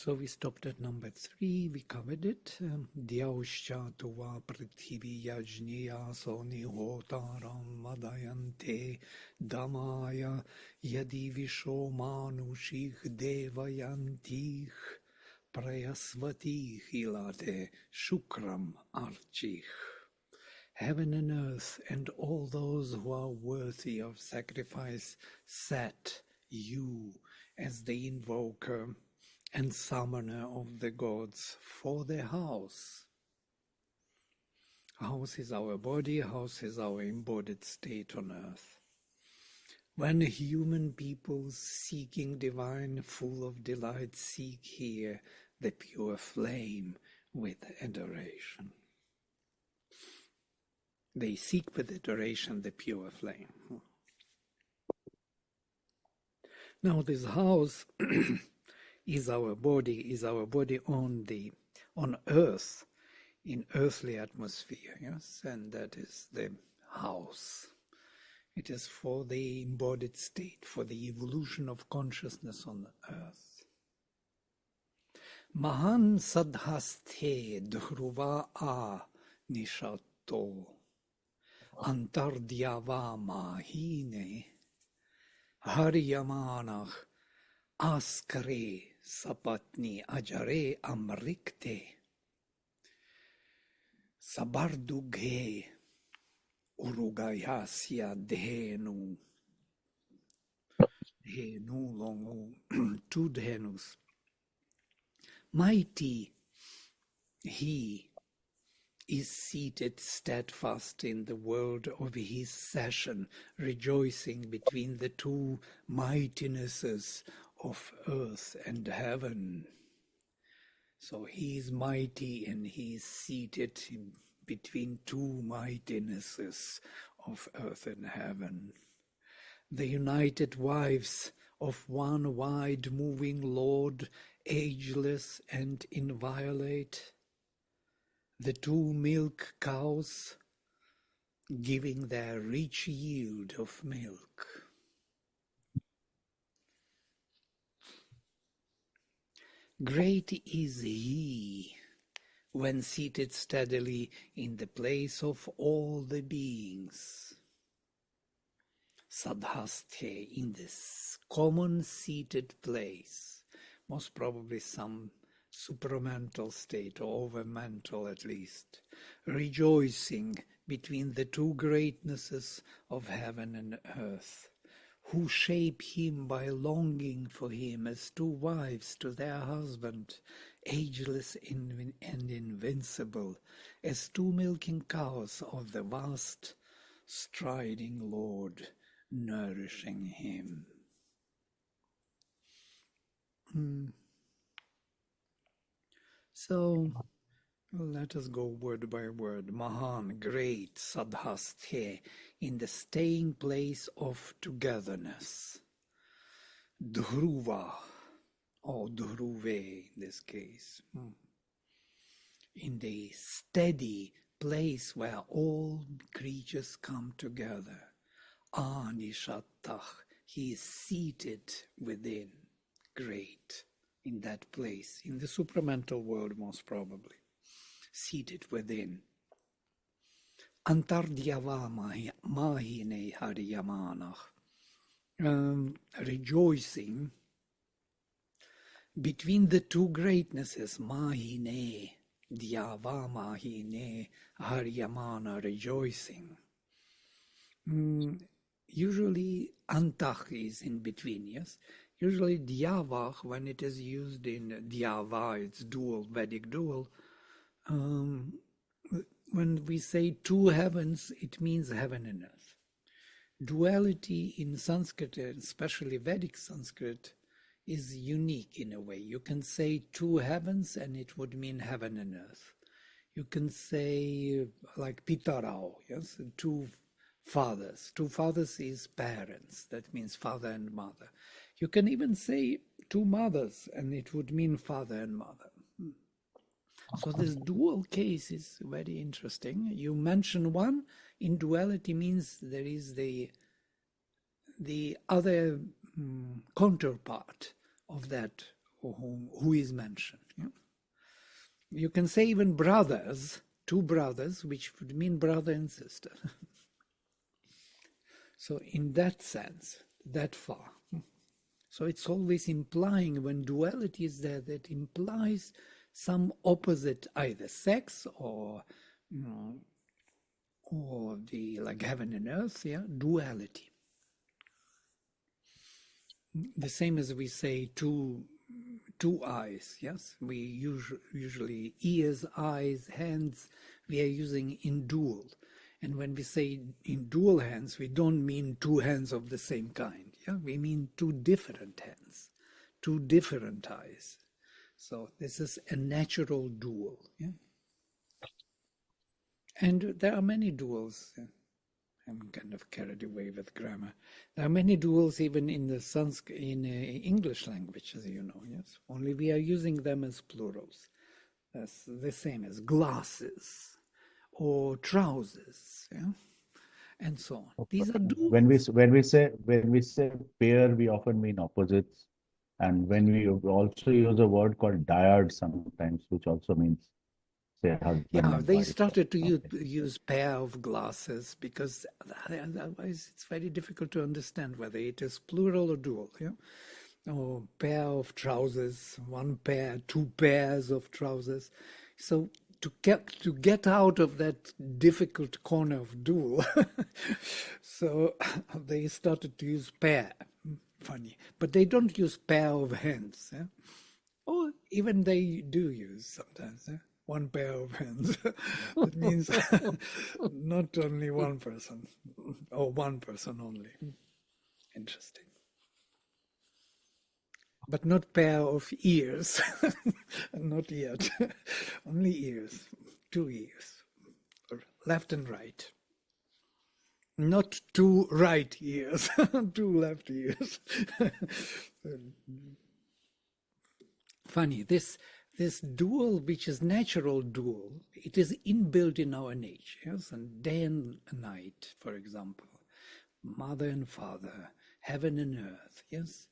So we stopped at number 3, we covered it. Dyauscha tuva prithivi yajniya soni hotaram madayante damaya yadi visho manushich devayantich prayasvatich ilate shukram archich. Heaven and earth and all those who are worthy of sacrifice set you as the invoker and summoner of the gods for the house. House is our body, house is our embodied state on earth. When human peoples seeking divine, full of delight, seek here the pure flame with adoration. They seek with adoration the pure flame. Now this house is our body on earth, in earthly atmosphere, yes, and that is the house. It is for the embodied state, for the evolution of consciousness on earth. Mahan sadhaste dhruva a nishato antardyava mahine haryamanach askare sapatni ajare amrikte sabardughe urugayasya dhenu longu two dhenus. Mighty he is seated steadfast in the world of his session, rejoicing between the two mightinesses of earth and heaven. So he is mighty and he is seated between two mightinesses of earth and heaven. The united wives of one wide moving Lord, ageless and inviolate, the two milk cows giving their rich yield of milk. Great is he when seated steadily in the place of all the beings. Sadhaste, in this common seated place, most probably some supramental state, or overmental at least, rejoicing between the two greatnesses of heaven and earth, who shape him by longing for him as two wives to their husband, ageless and invincible, as two milking cows of the vast striding Lord, nourishing him. So let us go word by word. Mahan, great, sadhaste, in the staying place of togetherness. Dhruva, or dhruve in this case, in the steady place where all creatures come together. Anishattach, he is seated within, great, in that place, in the supramental world most probably, seated within. Antardyava mahine haryamanach, rejoicing between the two greatnesses, mahine, dyava mahine, haryamana, rejoicing. Usually antach is in between, yes? Usually dyava, when it is used in dyava, it's dual, Vedic dual. When we say two heavens, it means heaven and earth. Duality in Sanskrit, especially Vedic Sanskrit, is unique in a way. You can say two heavens and it would mean heaven and earth. You can say like pitarao, yes, two fathers. Two fathers is parents. That means father and mother. You can even say two mothers and it would mean father and mother. So this dual case is very interesting. You mention one, in duality means there is the other counterpart of that or who is mentioned. Yeah? You can say even brothers, two brothers, which would mean brother and sister. So in that sense, that far. So it's always implying, when duality is there, that implies some opposite, either sex or, you know, or the, like heaven and earth, yeah, duality. The same as we say two eyes, yes? We usually ears, eyes, hands, we are using in dual. And when we say in dual hands, we don't mean two hands of the same kind. Yeah? We mean two different hands, two different eyes. So this is a natural dual. Yeah? And there are many duals. I'm kind of carried away with grammar. There are many duals even in the in English language, as you know, yes? Only we are using them as plurals. That's the same as glasses or trousers, yeah? And so on. These are duals. When we say pair, we often mean opposites. And when we also use a word called dyad sometimes, which also means, say, husband Yeah, and they wife. started to Okay. use pair of glasses because otherwise it's very difficult to understand whether it is plural or dual. Yeah? Or pair of trousers, one pair, two pairs of trousers. So to get out of that difficult corner of dual, so they started to use pair. Funny, but they don't use pair of hands. Yeah? Or even they do use sometimes. Yeah? One pair of hands. That means not only one person, or one person only. Interesting. But not pair of ears. Not yet. Only ears. Two ears. Left and right. Not two right ears. Two left ears. Funny, this dual, which is natural dual, it is inbuilt in our nature. Yes? And day and night, for example. Mother and father, heaven and earth. Yes.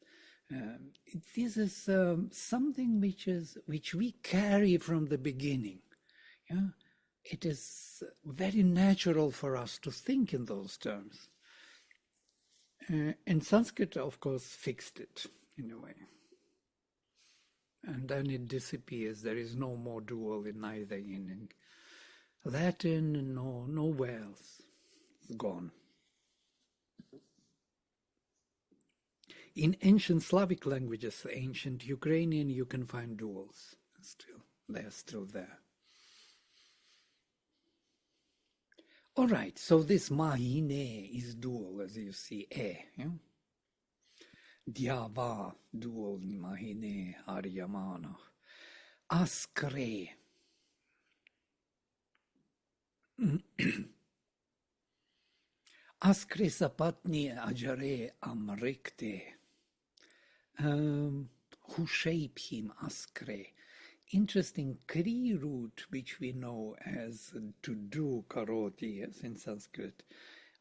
This is something which we carry from the beginning. Yeah, it is very natural for us to think in those terms. And Sanskrit, of course, fixed it in a way, and then it disappears. There is no more dual in either in Latin, nowhere else. It's gone. In ancient Slavic languages, ancient Ukrainian, you can find duals still. They're still there. All right, so this mahine is dual, as you see, yeah? Dyava, dual, mahine, aryamana. Askre. Askre sapatni ajare amrikte. Who shape him, askre. Interesting Kri root, which we know as to do, karoti, yes, in Sanskrit,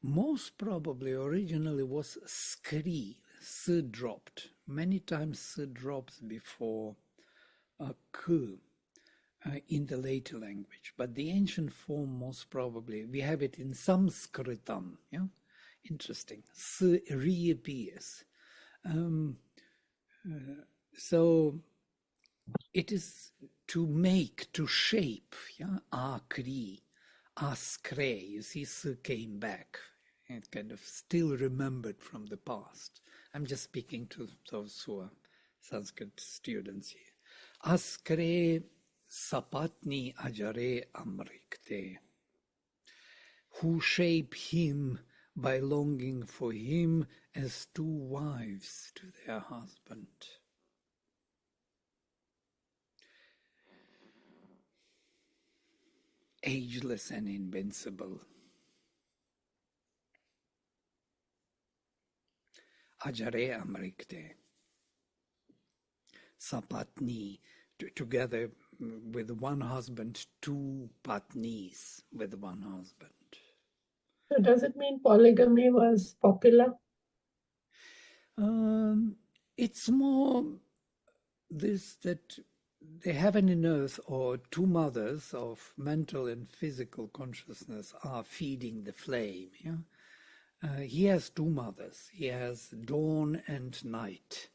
most probably originally was skri, s dropped. Many times s drops before k in the later language. But the ancient form, most probably, we have it in Sanskritam. Yeah? Interesting. S reappears. So it is to make, to shape, yeah, akri, askre. You see, s came back and kind of still remembered from the past. I'm just speaking to those who are Sanskrit students here. Askre sapatni ajare amrikte. Who shape him by longing for him as two wives to their husband. Ageless and invincible. Ajare amrikte. Sapatni, together with one husband, two patnis with one husband. So does it mean polygamy was popular? It's more this that the heaven and earth, or two mothers of mental and physical consciousness, are feeding the flame. Yeah? He has two mothers. He has dawn and night,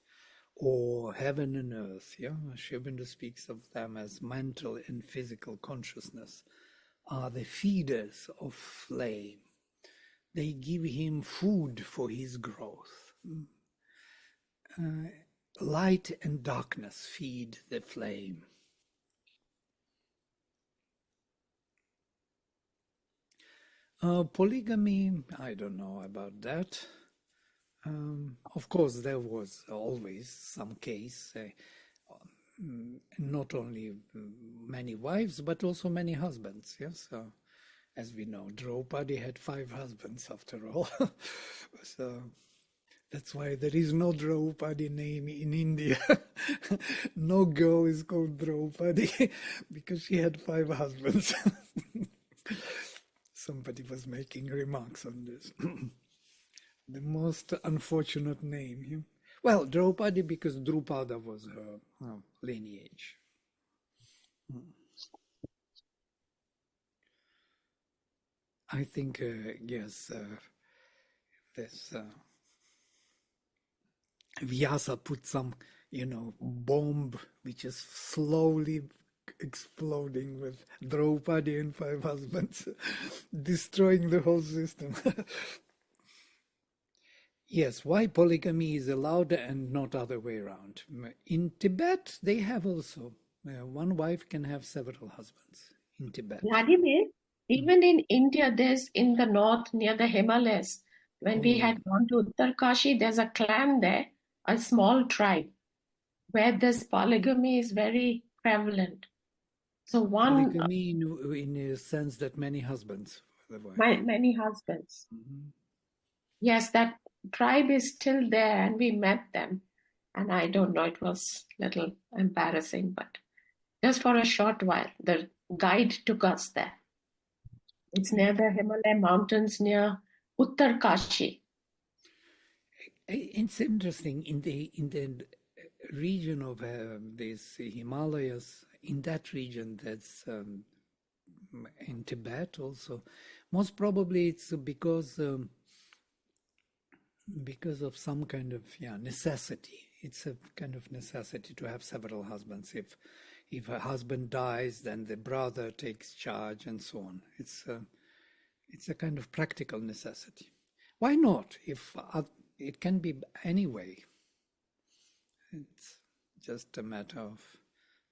or heaven and earth. Yeah, Sri Aurobindo speaks of them as mental and physical consciousness are the feeders of flame. They give him food for his growth. Light and darkness feed the flame. Polygamy, I don't know about that. Of course, there was always some case, not only many wives, but also many husbands. Yes, as we know, Draupadi had 5 husbands after all. So that's why there is no Draupadi name in India. No girl is called Draupadi because she had 5 husbands. Somebody was making remarks on this. The most unfortunate name. Yeah? Well, Draupadi because Drupada was her lineage. I think, yes, this Vyasa put some, bomb which is slowly exploding with Draupadi and 5 husbands, destroying the whole system. Yes, why polygamy is allowed and not other way around. In Tibet, they have also, one wife can have several husbands in Tibet. Vladimir, even in India, there's in the north near the Himalayas, when we had gone to Uttarkashi, there's a clan there, a small tribe, where this polygamy is very prevalent. So Polygamy in a sense that many husbands. Many husbands. Yes, that tribe is still there, and we met them. And I don't know, it was a little embarrassing, but just for a short while, the guide took us there. It's near the Himalaya mountains near Uttarkashi. It's interesting in the region of these Himalayas, in that region that's in Tibet also. Most probably it's because of some kind of necessity. It's a kind of necessity to have several husbands. If a husband dies, then the brother takes charge and so on. It's a kind of practical necessity. Why not? If it can be anyway. It's just a matter of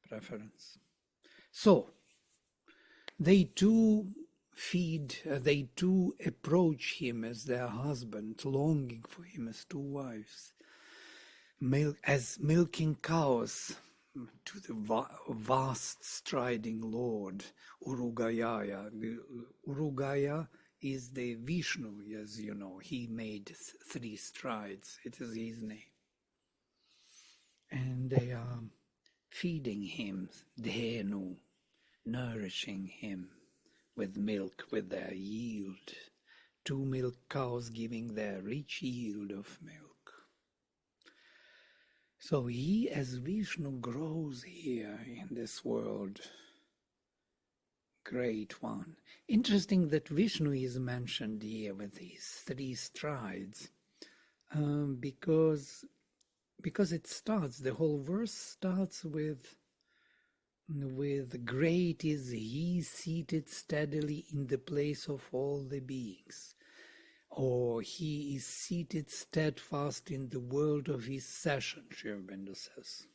preference. So they too they too approach him as their husband, longing for him as 2 wives, as milking cows to the vast striding Lord, Urugayaya. Urugaya is the Vishnu, as you know. He made 3 strides. It is his name. And they are feeding him, dhenu, nourishing him with milk, with their yield. 2 milk cows giving their rich yield of milk. So he, as Vishnu, grows here in this world. Great one. Interesting that Vishnu is mentioned here with these 3 strides, because it starts, the whole verse starts with great is he seated steadily in the place of all the beings, or he is seated steadfast in the world of his session, Sri Aurobindo says.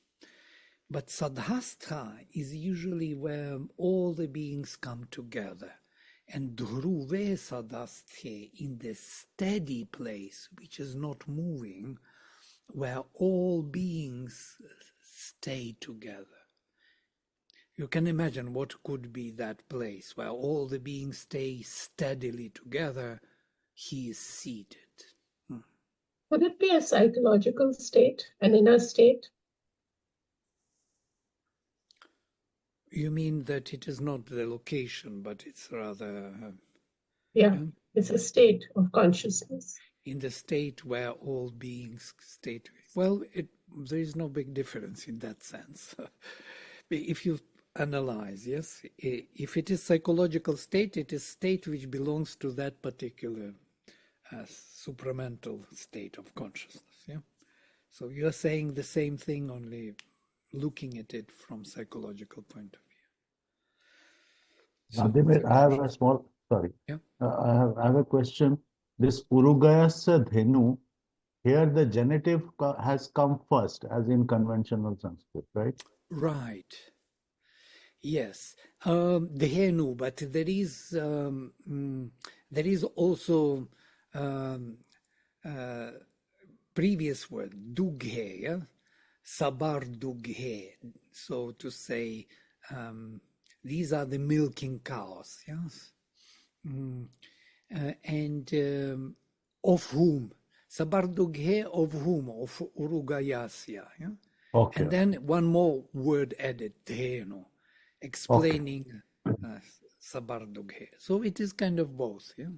But Sadhastra is usually where all the beings come together, and Dhruve Sadhasthe, in the steady place which is not moving, where all beings stay together. You can imagine what could be that place where all the beings stay steadily together. He is seated. Could it be a psychological state, an inner state? You mean that it is not the location, but it's rather... It's a state of consciousness. In the state where all beings stay together. Well, there is no big difference in that sense. If you analyze, yes, if it is psychological state, it is state which belongs to that particular supramental state of consciousness. Yeah. So you're saying the same thing, only looking at it from psychological point of view. So Vladimir, I have a small, sorry. Yeah. I have a question. This Urugayasya Dhenu, here the genitive has come first, as in conventional Sanskrit, right? Right. Yes. The Henu, but there is also previous word, Dughe, yeah? Sabar Dughe. So to say, these are the milking cows, yes? And of whom? Sabar Dughe of whom? Of Urugayasya. Yeah? Okay. And then one more word added, Dhenu, explaining Sabar Dughe. So it is kind of both, yeah,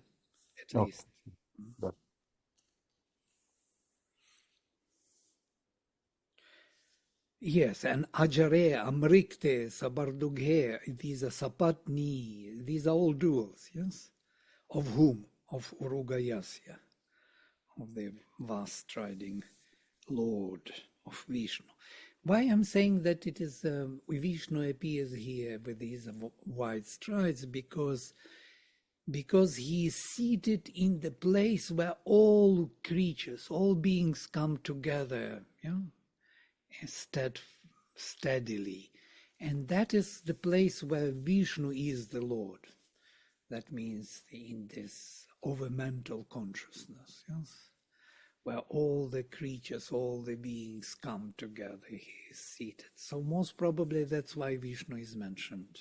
at least. But Yes, and Ajare, Amrikte, Sabardughe, these are Sapatni, these are all duals, yes? Of whom? Of Urugayasya, of the vast striding Lord of Vishnu. Why I'm saying that it is Vishnu appears here with these wide strides, because he is seated in the place where all creatures, all beings come together, yeah? Steadily. And that is the place where Vishnu is the Lord. That means in this overmental consciousness, yes? Where all the creatures, all the beings come together, he is seated. So most probably that's why Vishnu is mentioned.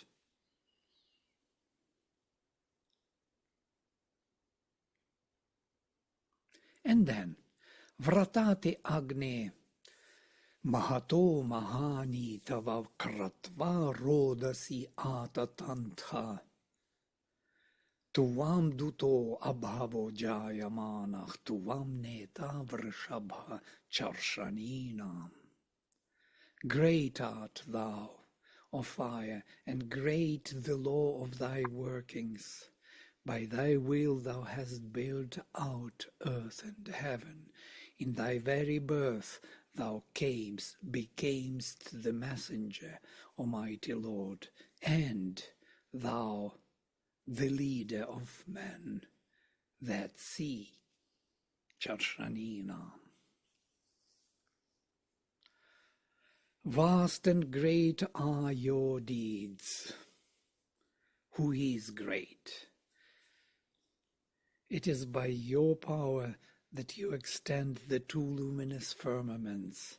And then, Vratate Agni, Mahato Mahani Tava Kratva Rodasi Atatantha Tuvam Duto Abhavo Jayamanach Tuvam Neta Vrishabha Charshaninam. Great art thou, O fire, and great the law of thy workings. By thy will thou hast built out earth and heaven. In thy very birth thou becamest the messenger, Almighty Lord, and thou the leader of men that see. Charshanina. Vast and great are your deeds. Who is great? It is by your power that you extend the two luminous firmaments.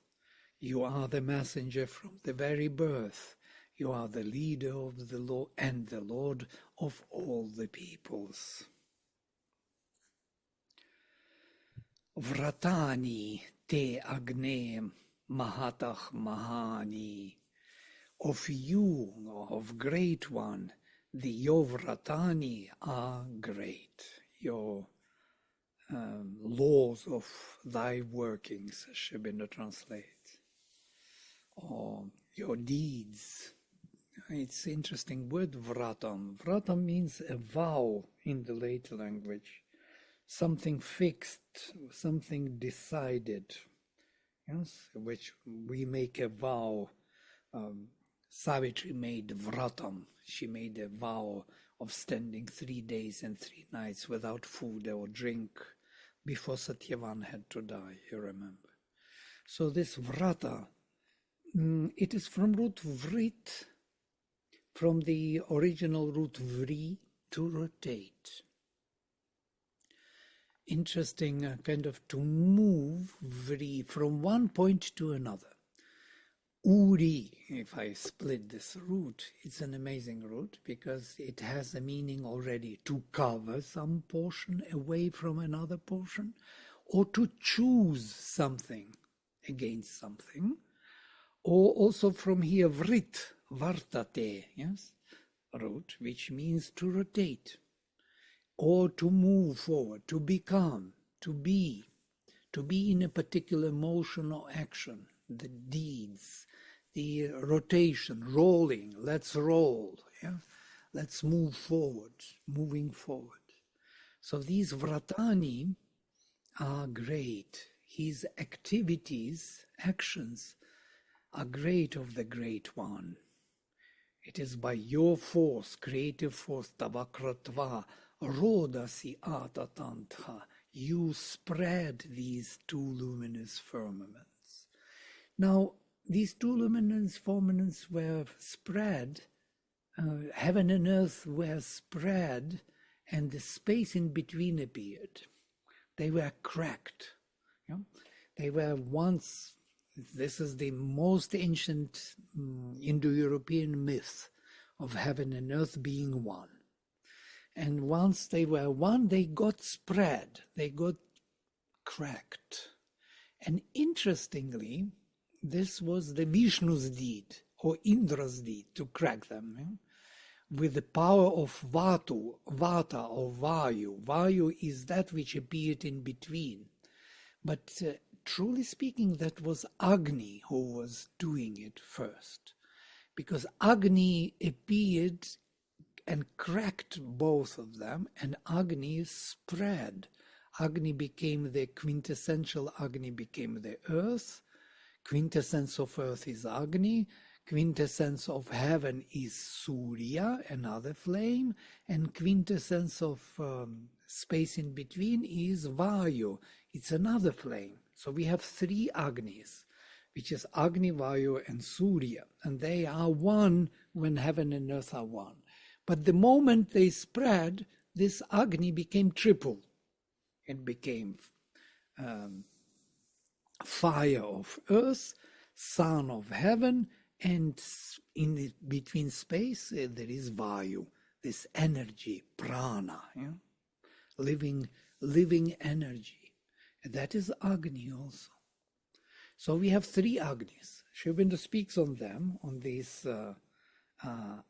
You are the messenger from the very birth. You are the leader of the law and the Lord of all the peoples. Vratani te agnem mahatach mahani. Of you, of great one, the Yovratani are great. Your laws of thy workings, Shebina translates, or your deeds. It's interesting word, vratam. Vratam means a vow in the late language, something fixed, something decided, yes, which we make a vow. Savitri made vratam. She made a vow of standing 3 days and 3 nights without food or drink before Satyavan had to die, you remember. So this vrata, it is from root vrit, from the original root vri, to rotate. Interesting, kind of to move vri from one point to another. Uri, if I split this root, it's an amazing root because it has a meaning already to cover some portion away from another portion, or to choose something against something, or also from here vrit, vartate, yes, root, which means to rotate, or to move forward, to become, to be in a particular motion or action. the deeds, the rotation, rolling, let's roll, yeah? Let's move forward, moving forward. So these vratani are great. His activities, actions, are great of the Great One. It is by your force, creative force, tavakratva, rodasi atatantha, you spread these two luminous firmaments. Now, these two luminous firmaments were spread, heaven and earth were spread, and the space in between appeared. They were cracked. Yeah? They were once, this is the most ancient Indo-European myth of heaven and earth being one. And once they were one, they got spread, they got cracked. And interestingly, this was the Vishnu's deed, or Indra's deed, to crack them. Yeah? With the power of Vata or Vayu. Vayu is that which appeared in between. But truly speaking, that was Agni who was doing it first. Because Agni appeared and cracked both of them, and Agni spread. Agni became the quintessential, Agni became the earth. Quintessence of earth is Agni. Quintessence of heaven is Surya, another flame, and quintessence of space in between is Vayu. It's another flame. So we have three Agnis, which is Agni, Vayu, and Surya, and they are one when heaven and earth are one. But the moment they spread, this Agni became triple. It became fire of earth, sun of heaven, and in the between space there is Vayu, this energy, prana, yeah? living energy. And that is Agni also. So we have three Agnis. Sri Aurobindo speaks on them, on these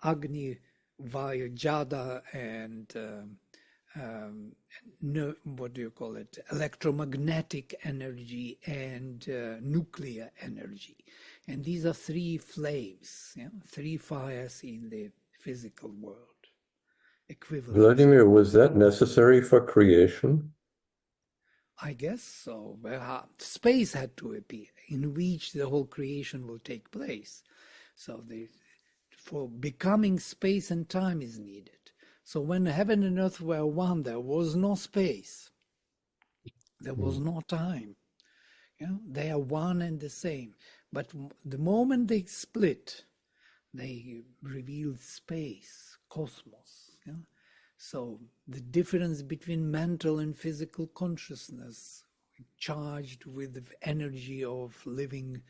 Agni, Vayu, Jada, and what do you call it? Electromagnetic energy and nuclear energy. And these are three flames, yeah? Three fires in the physical world. Equivalent. Vladimir, was that necessary for creation? I guess so. Space had to appear in which the whole creation will take place. So for becoming space and time is needed. So when heaven and earth were one, there was no space. There was no time. You know, they are one and the same. But the moment they split, they revealed space, cosmos. Yeah? So the difference between mental and physical consciousness, charged with the energy of living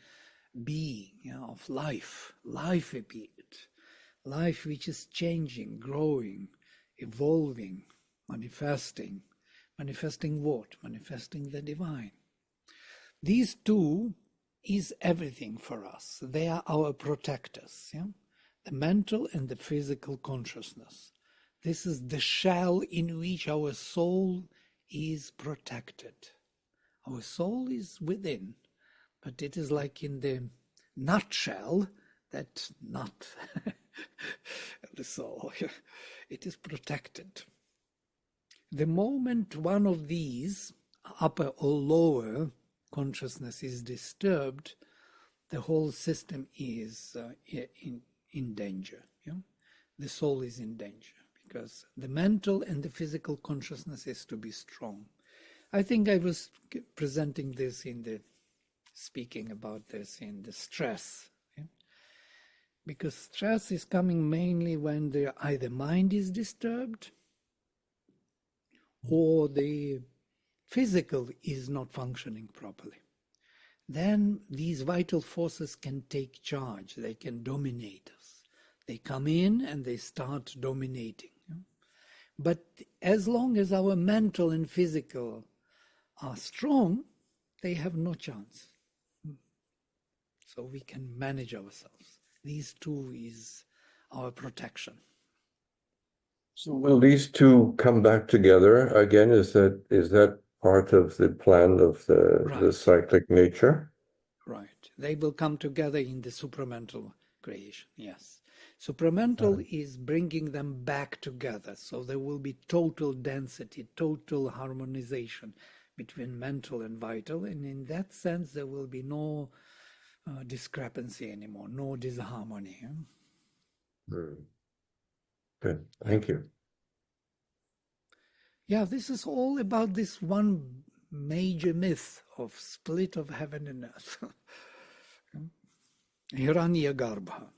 being, of life. Life appeared. Life which is changing, growing, evolving, manifesting. Manifesting what? Manifesting the divine. These two is everything for us. They are our protectors. Yeah? The mental and the physical consciousness. This is the shell in which our soul is protected. Our soul is within, but it is like in the nutshell, that nut, the soul, it is protected. The moment one of these, upper or lower consciousness, is disturbed, the whole system is in danger. Yeah? The soul is in danger because the mental and the physical consciousness is to be strong. I think I was presenting this speaking about this in the stress. Yeah? Because stress is coming mainly when either mind is disturbed or the physical is not functioning properly. Then these vital forces can take charge. They can dominate us. They come in and they start dominating. But as long as our mental and physical are strong, they have no chance. So we can manage ourselves. These two is our protection. So will these two come back together again? Is that part of the plan of the cyclic nature? Right. They will come together in the supramental creation. Yes. Supramental is bringing them back together. So there will be total density, total harmonization between mental and vital. And in that sense, there will be no discrepancy anymore, no disharmony. Good. Thank you. Yeah, this is all about this one major myth of split of heaven and earth. Hiranyagarbha.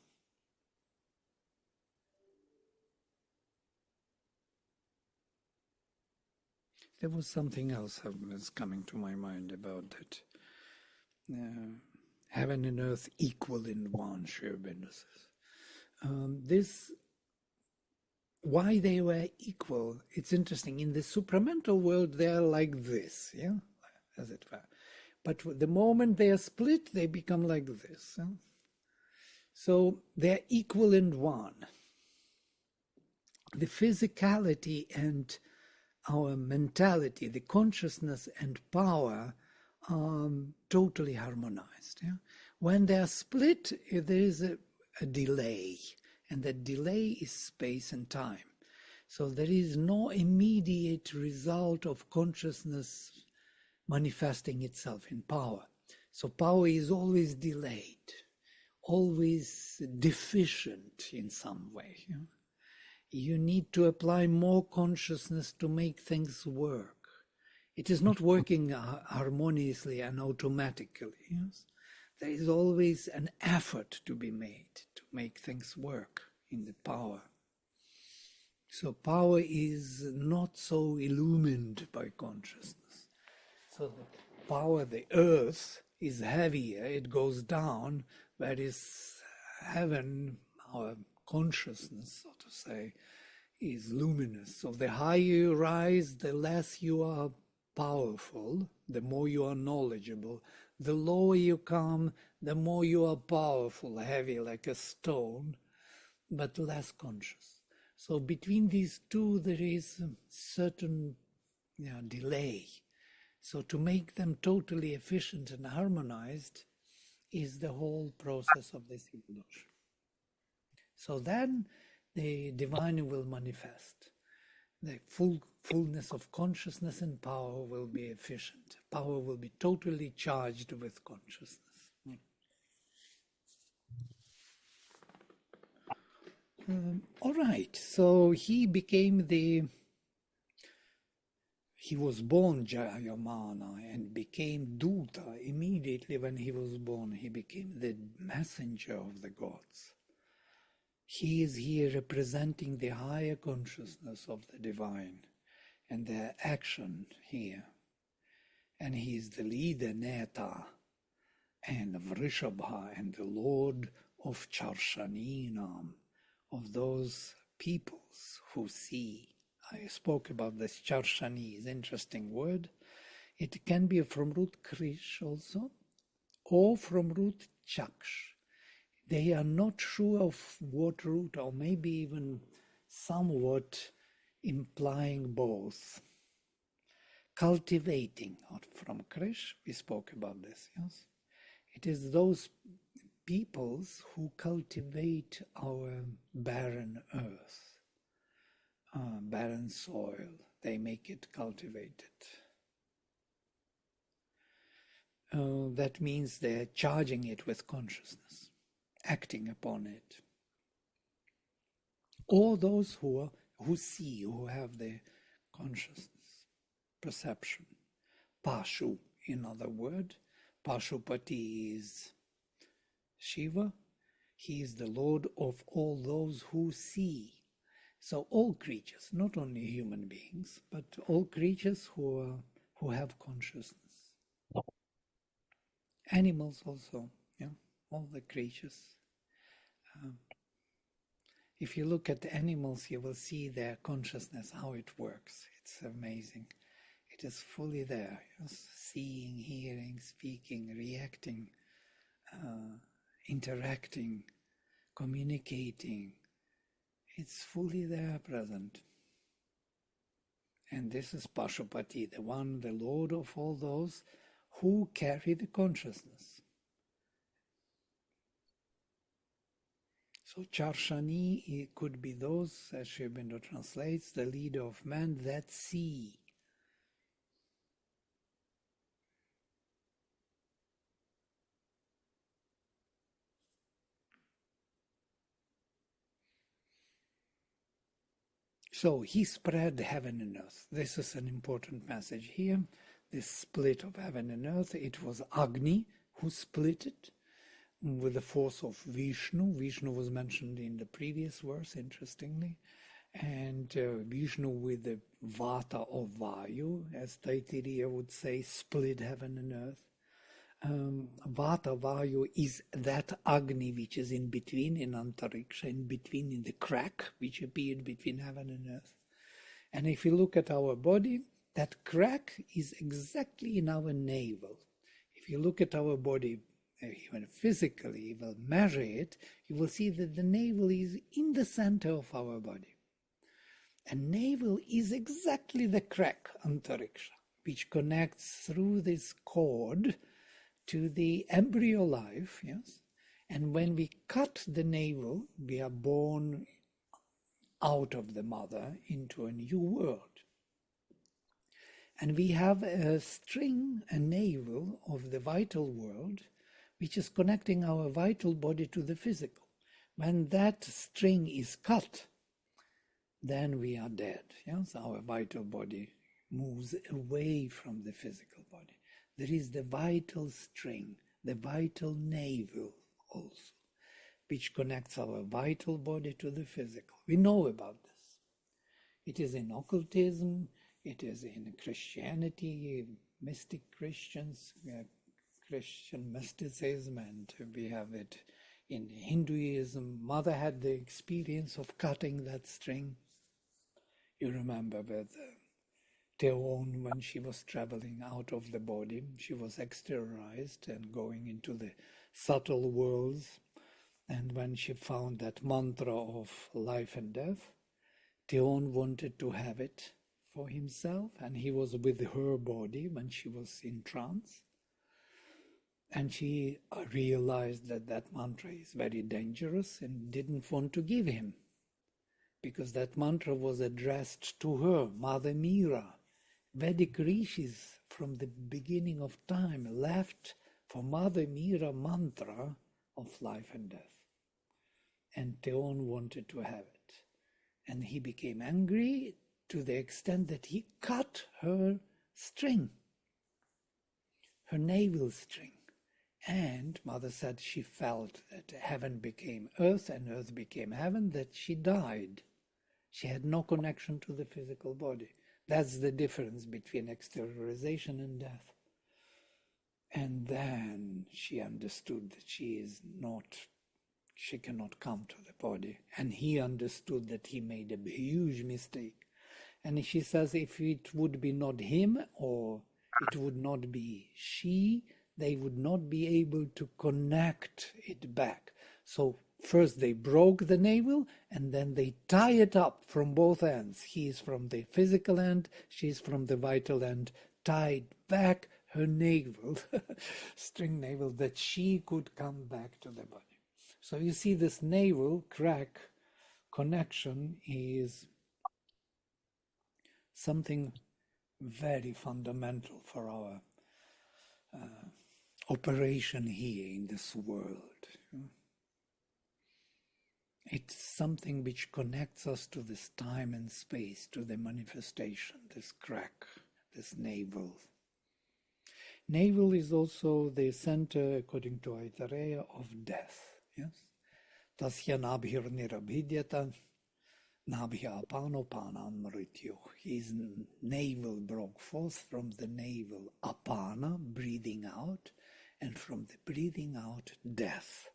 There was something else that was coming to my mind about that. Heaven and earth equal in one, Sri Aurobindo says. This, why they were equal, it's interesting. In the supramental world, they're like this, yeah, as it were. But the moment they are split, they become like this. Yeah? So they're equal in one. The physicality and our mentality, the consciousness and power are totally harmonized. Yeah? When they are split, there is a delay, and that delay is space and time. So there is no immediate result of consciousness manifesting itself in power. So power is always delayed, always deficient in some way. You know? You need to apply more consciousness to make things work. It is not working harmoniously and automatically. Yes? There is always an effort to be made to make things work in the power. So power is not so illumined by consciousness. So the power, the earth, is heavier, it goes down, whereas heaven, our consciousness, so to say, is luminous. So the higher you rise, the less you are powerful, the more you are knowledgeable. The lower you come, the more you are powerful, heavy like a stone, but less conscious. So between these two, there is a certain delay. So to make them totally efficient and harmonized is the whole process of this evolution. So then the divine will manifest. The fullness of consciousness and power will be efficient. Power will be totally charged with consciousness. All right, so he was born Jayamana and became Duta. Immediately when he was born, he became the messenger of the gods. He is here representing the higher consciousness of the divine and their action here. And he is the leader, Neta, and Vrishabha, and the lord of Charshaninam, of those peoples who see. I spoke about this Charshani, is an interesting word. It can be from root krish also, or from root chaksh. They are not sure of what root, or maybe even somewhat implying both. Cultivating, or from krish, we spoke about this, yes? It is those peoples who cultivate our barren earth. Barren soil, they make it cultivated. That means they're charging it with consciousness, acting upon it. Or those who see, who have the consciousness, perception. Pashu, in other words, Pashupati is Shiva. He is the Lord of all those who see. So all creatures, not only human beings, but all creatures who have consciousness. Animals also, yeah, all the creatures. If you look at the animals, you will see their consciousness, how it works. It's amazing. It is fully there, yes? Seeing, hearing, speaking, reacting, interacting, communicating. It's fully there, present. And this is Pashupati, the one, the Lord of all those who carry the consciousness. So Charshani, it could be those, as Sri Aurobindo translates, the leader of man that see. So he spread heaven and earth. This is an important message here. This split of heaven and earth, it was Agni who split it with the force of Vishnu. Vishnu was mentioned in the previous verse, interestingly. And Vishnu with the Vata of Vayu, as Taittiriya would say, split heaven and earth. Vata Vayu is that Agni which is in between, in Antariksha, in between, in the crack which appeared between heaven and earth. And if you look at our body, that crack is exactly in our navel. If you look at our body, even physically, you will measure it, you will see that the navel is in the center of our body. And navel is exactly the crack, Antariksha, which connects through this cord to the embryo life, yes? And when we cut the navel, we are born out of the mother into a new world. And we have a string, a navel of the vital world, which is connecting our vital body to the physical. When that string is cut, then we are dead. Yes? Our vital body moves away from the physical body. There is the vital string, the vital navel also, which connects our vital body to the physical. We know about this. It is in occultism, it is in Christianity, mystic Christians, Christian mysticism, and we have it in Hinduism. Mother had the experience of cutting that string. You remember with Theon, when she was traveling out of the body, she was exteriorized and going into the subtle worlds. And when she found that mantra of life and death, Theon wanted to have it for himself, and he was with her body when she was in trance. And she realized that that mantra is very dangerous and didn't want to give him, because that mantra was addressed to her, Mother Meera. Vedic rishis from the beginning of time left for Mother Meera mantra of life and death. And Theon wanted to have it. And he became angry to the extent that he cut her string, her navel string. And Mother said she felt that heaven became earth and earth became heaven, that she died. She had no connection to the physical body. That's the difference between exteriorization and death. And then she understood that she cannot come to the body. And he understood that he made a huge mistake. And she says if it would be not him or it would not be she, they would not be able to connect it back. So first they broke the navel and then they tie it up from both ends. He is from the physical end, she is from the vital end, tied back her navel, string navel, that she could come back to the body. So you see this navel crack connection is something very fundamental for our operation here in this world. It's something which connects us to this time and space, to the manifestation, this crack, this navel. Navel is also the center, according to Aitareya, of death. Yes, Tasya nabhir nirabhidyata nabhya apanopanam mrityu. His navel broke forth, from the navel apana, breathing out, and from the breathing out, death.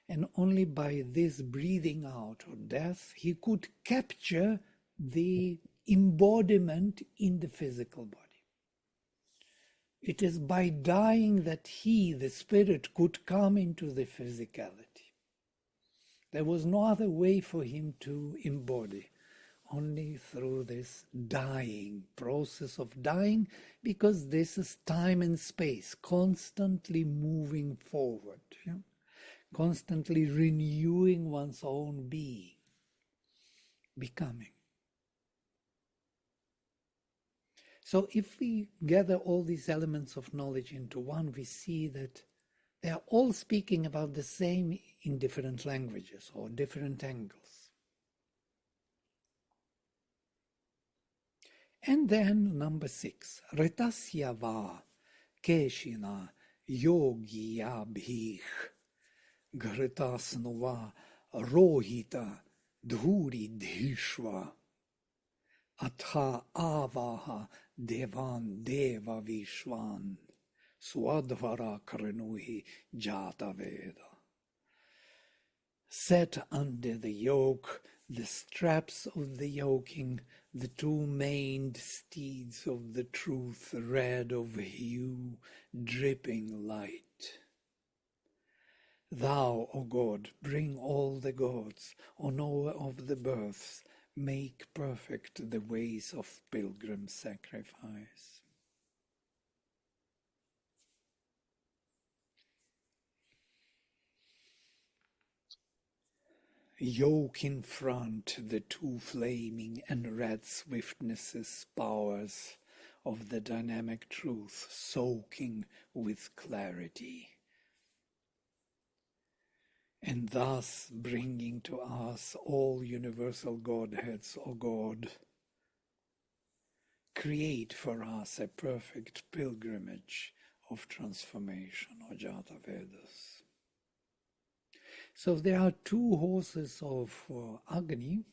And only by this breathing out or death, he could capture the embodiment in the physical body. It is by dying that he, the spirit, could come into the physicality. There was no other way for him to embody, only through this dying, process of dying, because this is time and space, constantly moving forward. Yeah? constantly renewing one's own being, becoming. So if we gather all these elements of knowledge into one, we see that they are all speaking about the same in different languages or different angles. And then number 6, Ritasya va keshina yogiyabhih Ghritasnuva rohita dhuri dhishva atha avaha devan deva vishwan swadvara krinuhi jata Veda. Set under the yoke, the straps of the yoking, the two maned steeds of the truth, red of hue, dripping light. Thou, O God, bring all the gods, O knower of the births, make perfect the ways of pilgrim sacrifice. Yoke in front the two flaming and red swiftnesses powers of the dynamic truth, soaking with clarity, and thus bringing to us all universal Godheads, O God. Create for us a perfect pilgrimage of transformation, O Jata Vedas. So there are two horses of Agni,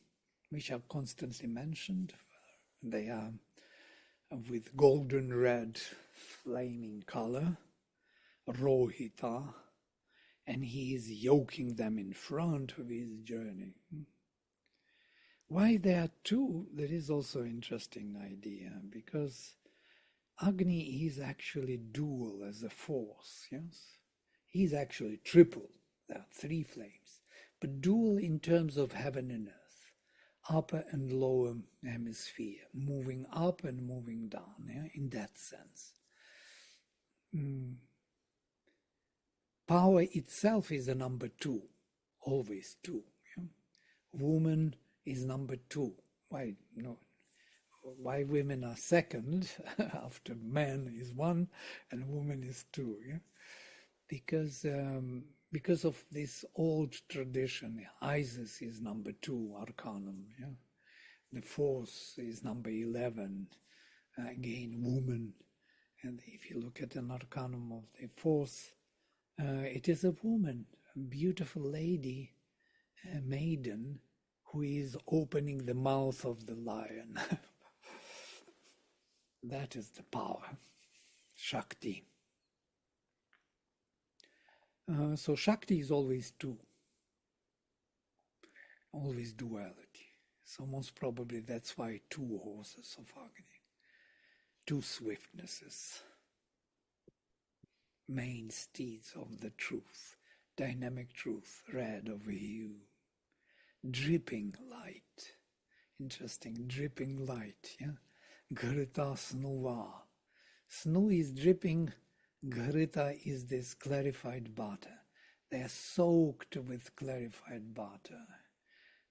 which are constantly mentioned. They are with golden red flaming color, Rohita, and he is yoking them in front of his journey. Why there are two? That is also an interesting idea, because Agni is actually dual as a force, yes? He's actually triple. There are three flames, but dual in terms of heaven and earth, upper and lower hemisphere, moving up and moving down, yeah? In that sense. Power itself is a number 2, always 2. Yeah? Woman is number 2. Why no? Why women are second after man is 1 and woman is 2? Yeah? Because of this old tradition, Isis is number 2 arcanum. Yeah? The force is number 11, again woman. And if you look at an arcanum of the force, it is a woman, a beautiful lady, a maiden, who is opening the mouth of the lion. That is the power, Shakti. So Shakti is always 2, always duality. So most probably that's why 2 horses of Agni, 2 swiftnesses, main steeds of the truth, dynamic truth, red of hue, dripping light. Interesting, dripping light, yeah? Ghrita snuva. Snu is dripping, Ghrita is this clarified butter. They are soaked with clarified butter.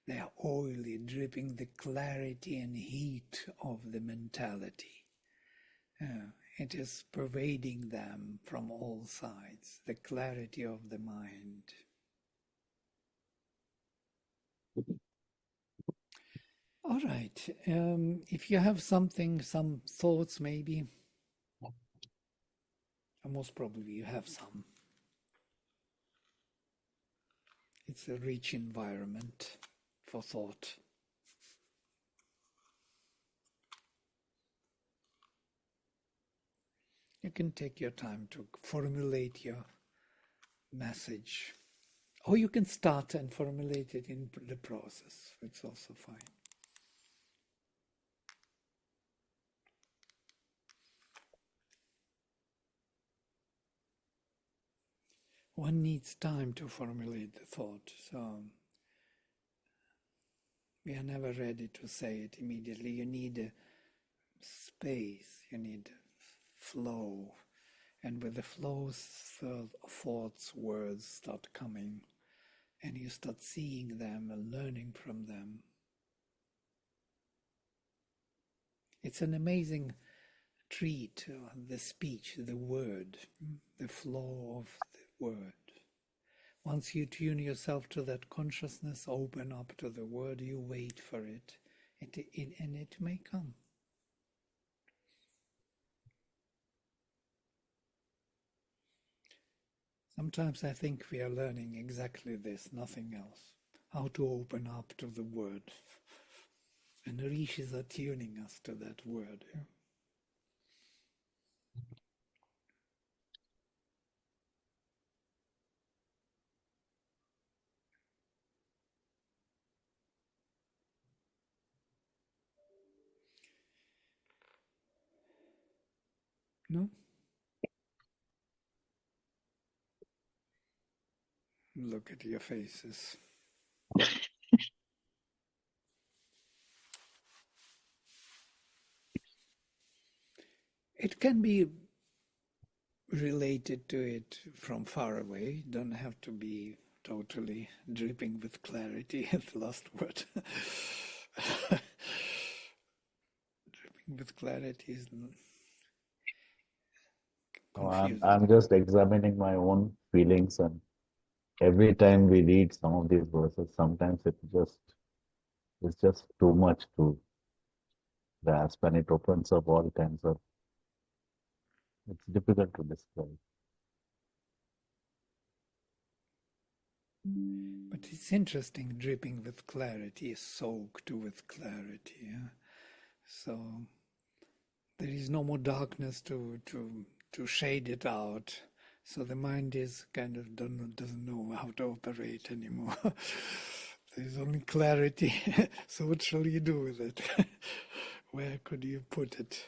They are oily, dripping the clarity and heat of the mentality. It is pervading them from all sides, the clarity of the mind. All right. If you have something, some thoughts maybe, most probably you have some. It's a rich environment for thought. You can take your time to formulate your message. Or you can start and formulate it in the process. It's also fine. One needs time to formulate the thought. So we are never ready to say it immediately. You need a space, you need flow, And with the flows, thoughts, words start coming, and you start seeing them and learning from them. It's an amazing treat, the speech, the word, the flow of the word. Once you tune yourself to that consciousness, open up to the word, you wait for it, and it may come. Sometimes I think we are learning exactly this, nothing else. How to open up to the word. And the rishis are tuning us to that word. Yeah? No? Look at your faces. It can be related to it from far away. Don't have to be totally dripping with clarity at the last word. Dripping with clarity is confusing. I'm just examining my own feelings, and every time we read some of these verses, sometimes it's just too much to grasp, and it opens up all kinds of. It's difficult to describe. But it's interesting, dripping with clarity, soaked with clarity. Yeah? So there is no more darkness to shade it out. So the mind is kind of doesn't know how to operate anymore. There is only clarity. So what shall you do with it? Where could you put it?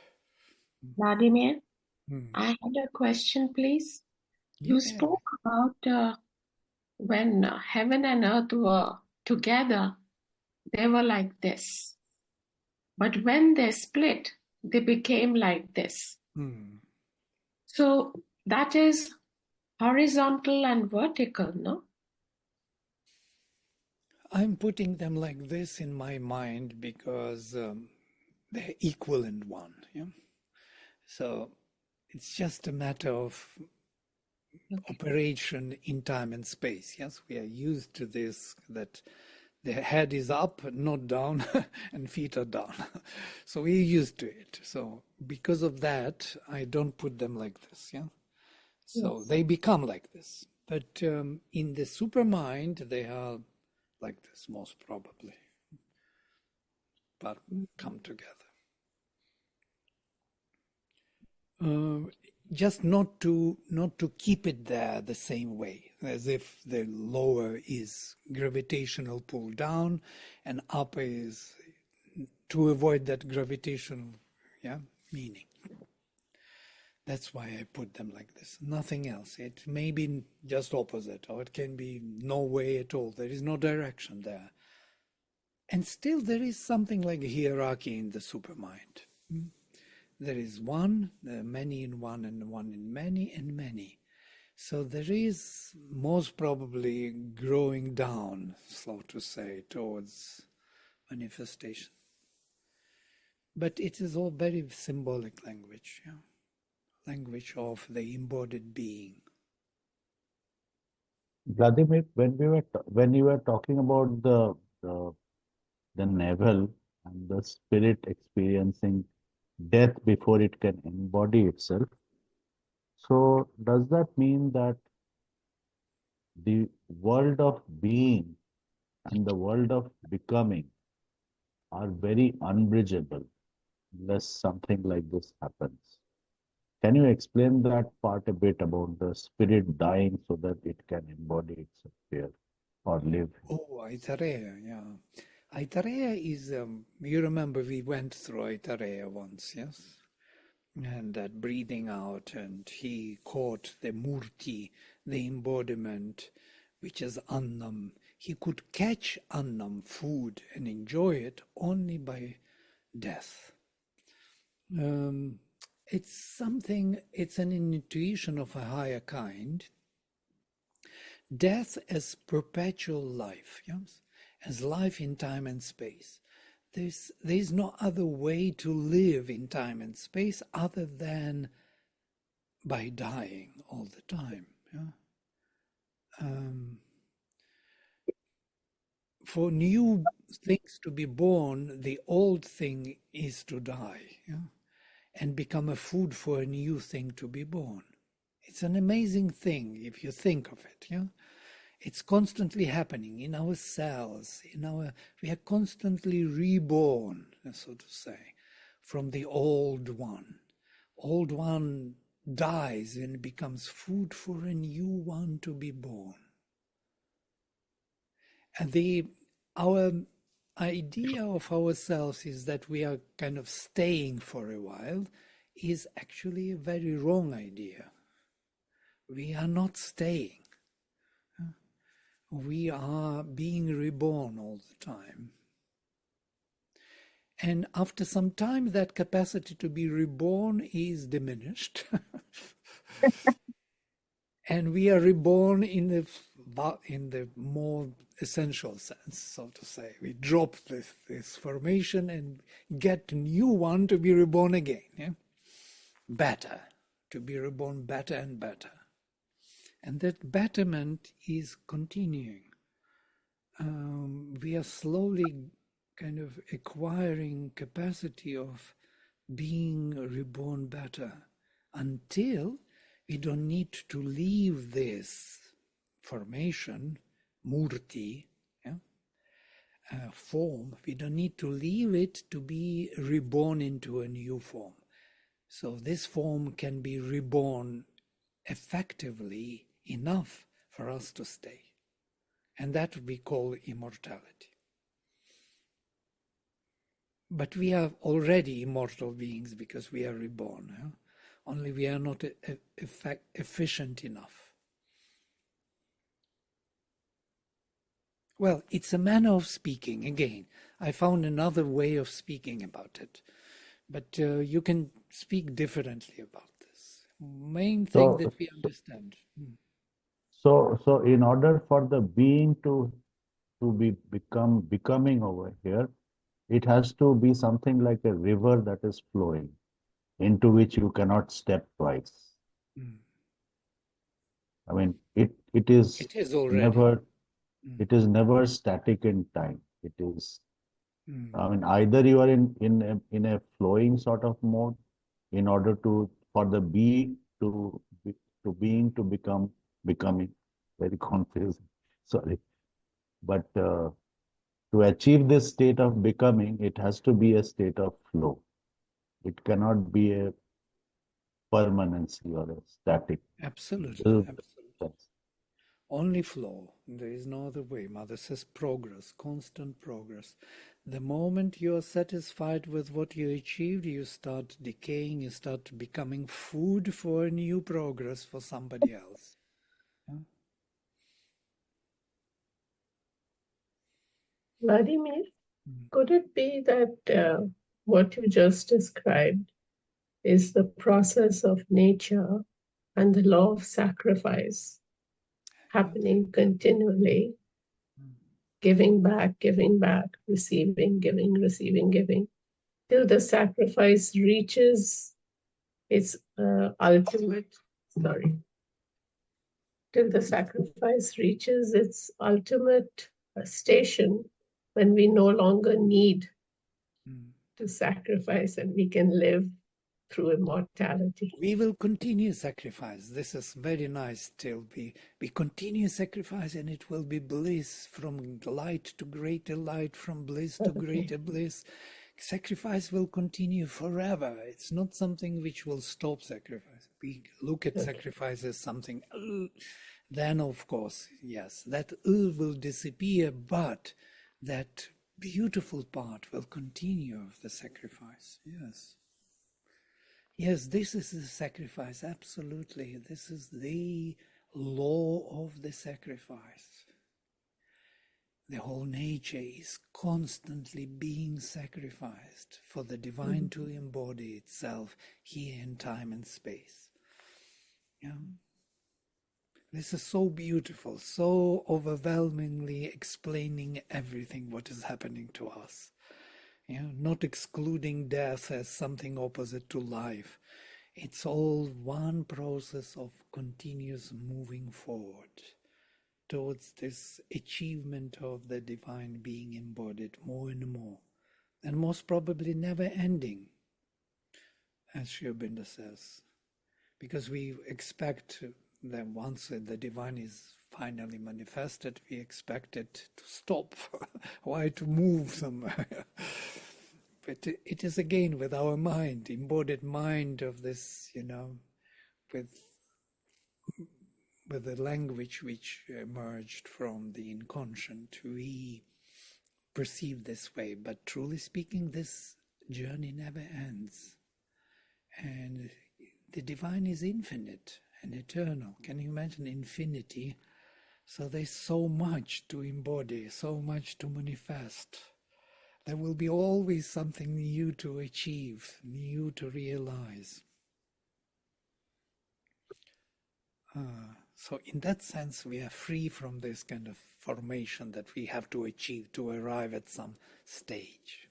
Vladimir, I had a question, please. You Yeah. spoke about when heaven and earth were together, they were like this. But when they split, they became like this. So that is horizontal and vertical, no? I'm putting them like this in my mind because they're equal in one. Yeah? So it's just a matter of operation in time and space. Yes, we are used to this, that the head is up, not down, and feet are down. So we're used to it. So because of that, I don't put them like this. Yeah. So Yes. they become like this. But in the supermind, they are like this, most probably, but come together. Just not to keep it there the same way, as if the lower is gravitational pull down and upper is to avoid that gravitational meaning. That's why I put them like this. Nothing else. It may be just opposite, or it can be no way at all. There is no direction there. And still there is something like a hierarchy in the supermind. There is one, there are many in one, and one in many, and many. So there is most probably growing down, so to say, towards manifestation. But it is all very symbolic language, yeah? Language of the embodied being. Vladimir, when you were talking about the navel and the spirit experiencing death before it can embody itself, so does that mean that the world of being and the world of becoming are very unbridgeable unless something like this happens? Can you explain that part a bit about the spirit dying so that it can embody itself here or live? Oh, Aitareya, yeah. Aitareya is, you remember we went through Aitareya once, yes? And that breathing out, and he caught the murti, the embodiment, which is annam. He could catch annam, food, and enjoy it only by death. it's something, it's an intuition of a higher kind. Death as perpetual life, yes? As life in time and space. There's no other way to live in time and space other than by dying all the time. Yeah? For new things to be born, the old thing is to die, yeah? And become a food for a new thing to be born. It's an amazing thing if you think of it. Yeah? It's constantly happening in our cells, we are constantly reborn, so to say, from the old one. Old one dies and becomes food for a new one to be born. And our idea of ourselves is that we are kind of staying for a while is actually a very wrong idea. We are not staying. We are being reborn all the time. And after some time, that capacity to be reborn is diminished. And we are reborn in the more essential sense, so to say. We drop this formation and get a new one to be reborn again. Yeah? Better, to be reborn better and better. And that betterment is continuing. We are slowly kind of acquiring capacity of being reborn better until we don't need to leave this formation, murti, yeah, form. We don't need to leave it to be reborn into a new form. So this form can be reborn effectively enough for us to stay. And that we call immortality. But we are already immortal beings because we are reborn. Yeah? Only we are not efficient enough. Well, it's a manner of speaking. Again, I found another way of speaking about it. But you can speak differently about this. Main thing that we understand. So in order for the being to becoming over here, it has to be something like a river that is flowing, into which you cannot step twice. Mm. I mean, it is It is already. never it is never static in time. It is, I mean, either you are in a flowing sort of mode in order for the being to become becoming. Very confusing. Sorry, but to achieve this state of becoming, it has to be a state of flow. It cannot be a permanency or a static. Absolutely. Only flow. There is no other way. Mother says progress, constant progress. The moment you are satisfied with what you achieved, you start decaying, you start becoming food for new progress for somebody else. Yeah? Vladimir, could it be that what you just described is the process of nature and the law of sacrifice happening continually, giving back, receiving, giving, receiving, giving, till the sacrifice reaches its ultimate, till the sacrifice reaches its ultimate station when we no longer need to sacrifice and we can live through immortality. We will continue sacrifice. This is very nice till we continue sacrifice, and it will be bliss, from light to greater light, from bliss to greater bliss. Sacrifice will continue forever. It's not something which will stop sacrifice. We look at sacrifice as something, then of course, yes, that will disappear, but that beautiful part will continue of the sacrifice. Yes. Yes, this is the sacrifice, absolutely. This is the law of the sacrifice. The whole nature is constantly being sacrificed for the divine to embody itself here in time and space. Yeah. This is so beautiful, so overwhelmingly explaining everything what is happening to us. Yeah, not excluding death as something opposite to life. It's all one process of continuous moving forward towards this achievement of the divine being embodied more and more, and most probably never ending, as Sri Aurobindo says, because we expect that once the divine is finally manifested, we expect it to stop, why to move somewhere. But it is again with our mind, embodied mind of this, with the language which emerged from the inconscient, we perceive this way. But truly speaking, this journey never ends. And the divine is infinite and eternal. Can you imagine infinity? So there's so much to embody, so much to manifest. There will be always something new to achieve, new to realize. So in that sense, we are free from this kind of formation that we have to achieve to arrive at some stage.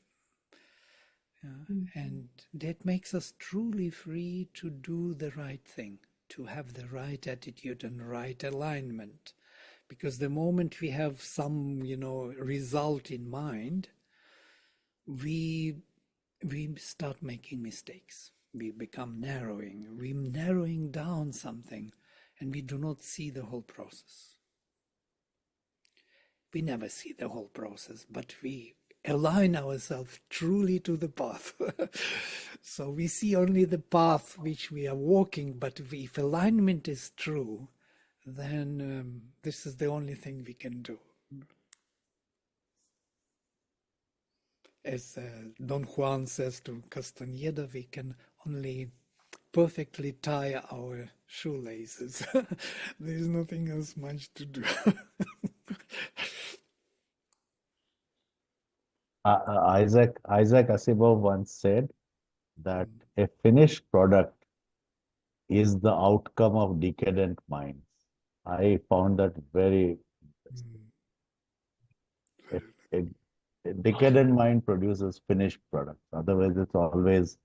And that makes us truly free to do the right thing, to have the right attitude and right alignment. Because the moment we have some, result in mind, we start making mistakes. We become narrowing. We're narrowing down something, and we do not see the whole process. We never see the whole process, but we align ourselves truly to the path. So we see only the path which we are walking, but if alignment is true, then this is the only thing we can do. As Don Juan says to Castañeda, we can only perfectly tie our shoelaces. There is nothing else much to do. Isaac Asimov once said that a finished product is the outcome of decadent minds. I found that very interesting. A decadent mind produces finished products. Otherwise, it's always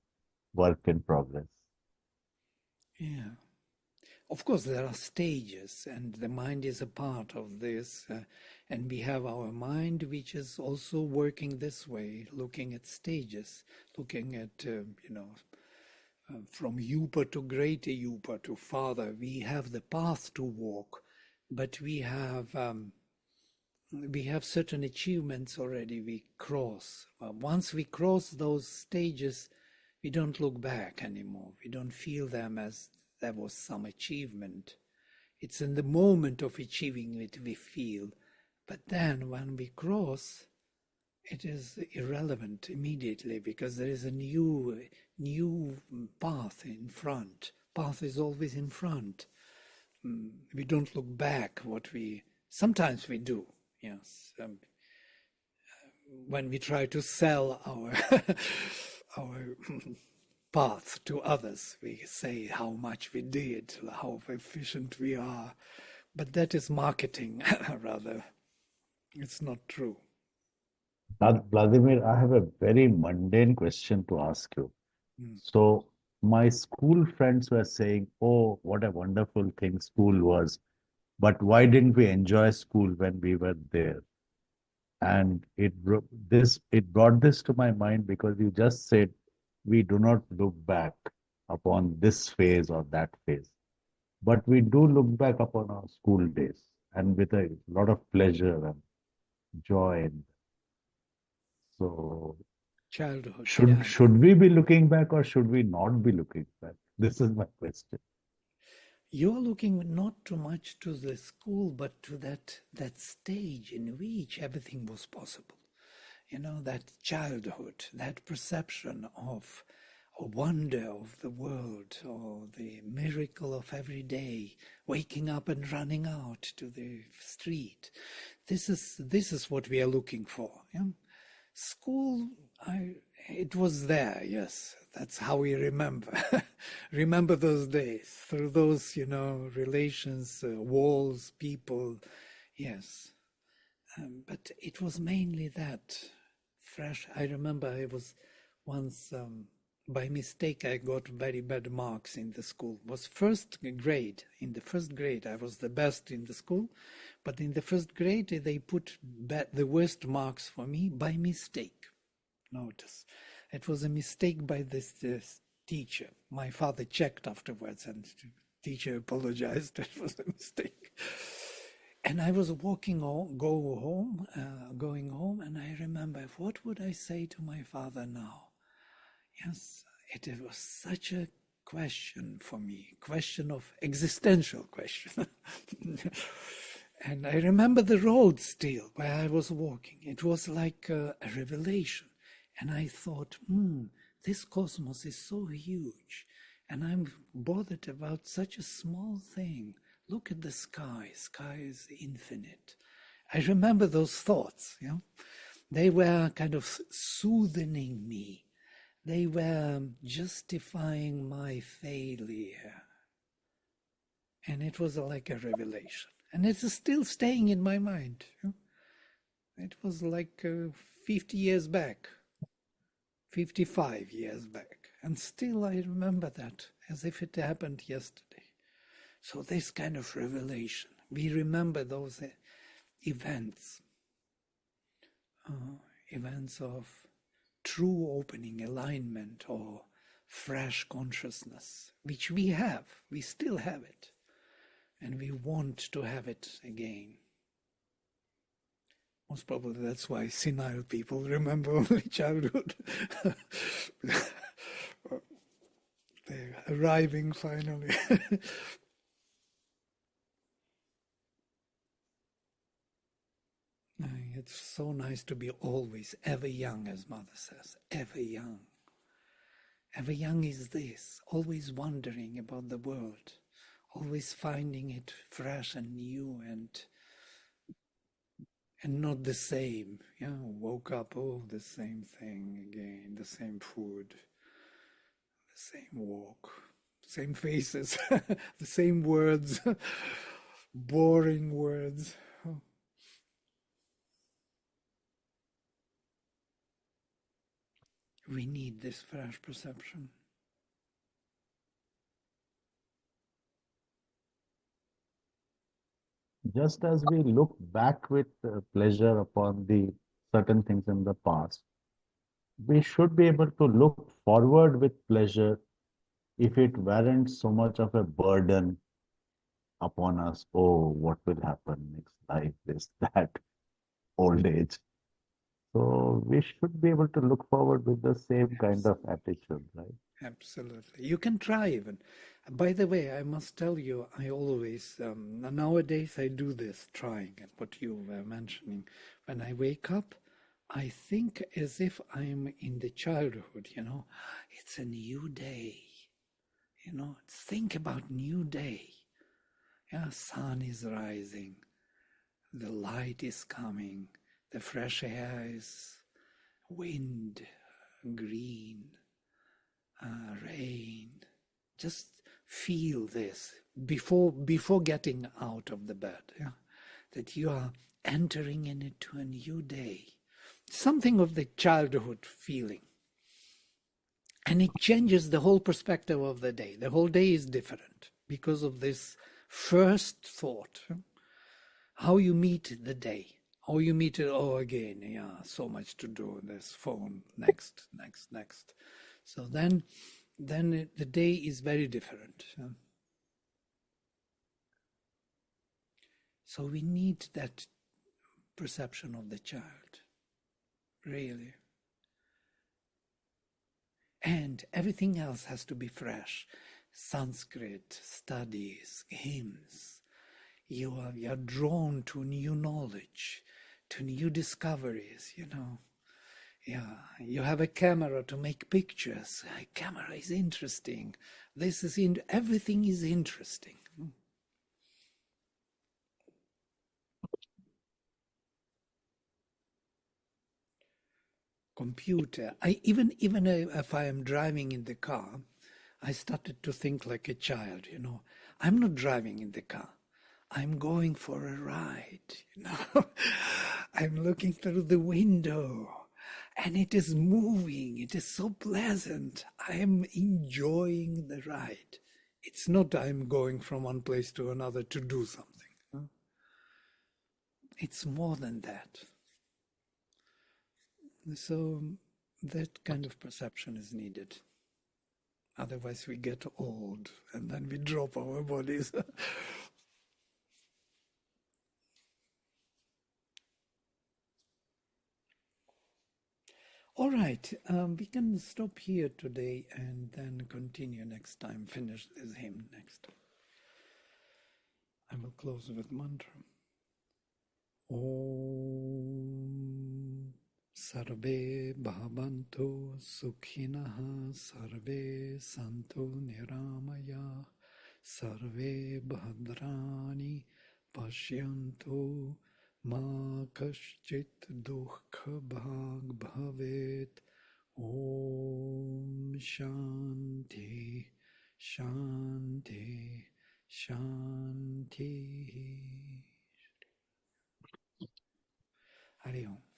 work in progress. Yeah. Of course, there are stages, and the mind is a part of this. And we have our mind, which is also working this way, looking at stages, looking at, from Yupa to greater Yupa to farther. We have the path to walk, but we have certain achievements already we cross. Once we cross those stages, we don't look back anymore. We don't feel them as there was some achievement. It's in the moment of achieving it we feel. But then when we cross, it is irrelevant immediately because there is a new path in front. Path is always in front. We don't look back. Sometimes we do, yes. When we try to sell our path to others, we say how much we did, how efficient we are, but that is marketing rather. It's not true. Vladimir, I have a very mundane question to ask you. So my school friends were saying, oh, what a wonderful thing school was, but why didn't we enjoy school when we were there? And it brought this to my mind because you just said we do not look back upon this phase or that phase, but we do look back upon our school days and with a lot of pleasure and joy. So Childhood. should we be looking back or should we not be looking back? This is my question. You're looking not too much to the school, but to that stage in which everything was possible. That childhood, that perception of wonder of the world, or the miracle of every day, waking up and running out to the street. This is what we are looking for. Yeah? School, it was there, yes. That's how we remember. Remember those days, through those, relations, walls, people, yes. But it was mainly that fresh. I remember I was once, by mistake, I got very bad marks in the school. It was first grade. In the first grade, I was the best in the school. But in the first grade, they put the worst marks for me by mistake. Notice. It was a mistake by this teacher. My father checked afterwards, and the teacher apologized. It was a mistake. And I was going home, and I remember, what would I say to my father now? Yes, it was such a question for me, existential question. And I remember the road still where I was walking. It was like a revelation. And I thought, this cosmos is so huge, and I'm bothered about such a small thing. Look at the sky. Sky is infinite. I remember those thoughts. They were kind of soothing me. They were justifying my failure. And it was like a revelation. And it's still staying in my mind. It was like 50 years back, 55 years back. And still I remember that as if it happened yesterday. So this kind of revelation, we remember those events, events of true opening, alignment, or fresh consciousness, which we have. We still have it. And we want to have it again. Most probably that's why senile people remember only childhood. They're arriving finally. It's so nice to be always ever young, as Mother says, ever young. Ever young is this, always wondering about the world, always finding it fresh and new and not the same. Woke up, the same thing again, the same food, the same walk, same faces, the same words, boring words. We need this fresh perception. Just as we look back with pleasure upon the certain things in the past, we should be able to look forward with pleasure if it weren't so much of a burden upon us. Oh, what will happen next life, this, that, old age. So we should be able to look forward with the same kind of attitude, right? Absolutely. You can try even. By the way, I must tell you, I always, nowadays I do this, trying, and what you were mentioning. When I wake up, I think as if I'm in the childhood, it's a new day. Think about new day. Sun is rising, the light is coming, the fresh air is wind, green, rain. Just feel this before getting out of the bed, that you are entering into a new day. Something of the childhood feeling. And it changes the whole perspective of the day. The whole day is different because of this first thought. How you meet the day. How you meet it, again, so much to do, this phone, next. So then the day is very different. So we need that perception of the child, really. And everything else has to be fresh. Sanskrit, studies, hymns. You are drawn to new knowledge, to new discoveries, Yeah, you have a camera to make pictures. A camera is interesting. This is everything is interesting. Computer. Even if I am driving in the car, I started to think like a child. I'm not driving in the car. I'm going for a ride. I'm looking through the window. And it is moving. It is so pleasant. I am enjoying the ride. It's not I'm going from one place to another to do something. It's more than that. So that kind of perception is needed. Otherwise we get old and then we drop our bodies. All right, we can stop here today and then continue next time, finish this hymn next. I will close with mantra. Om Sarve Bhavantu Sukhinaha Sarve Santu Niramaya Sarve Bhadrani Pashyantu Ma Kaschit Dukha Bhag Bhavet. Om Shanti Shanti Shanti. Hari Om.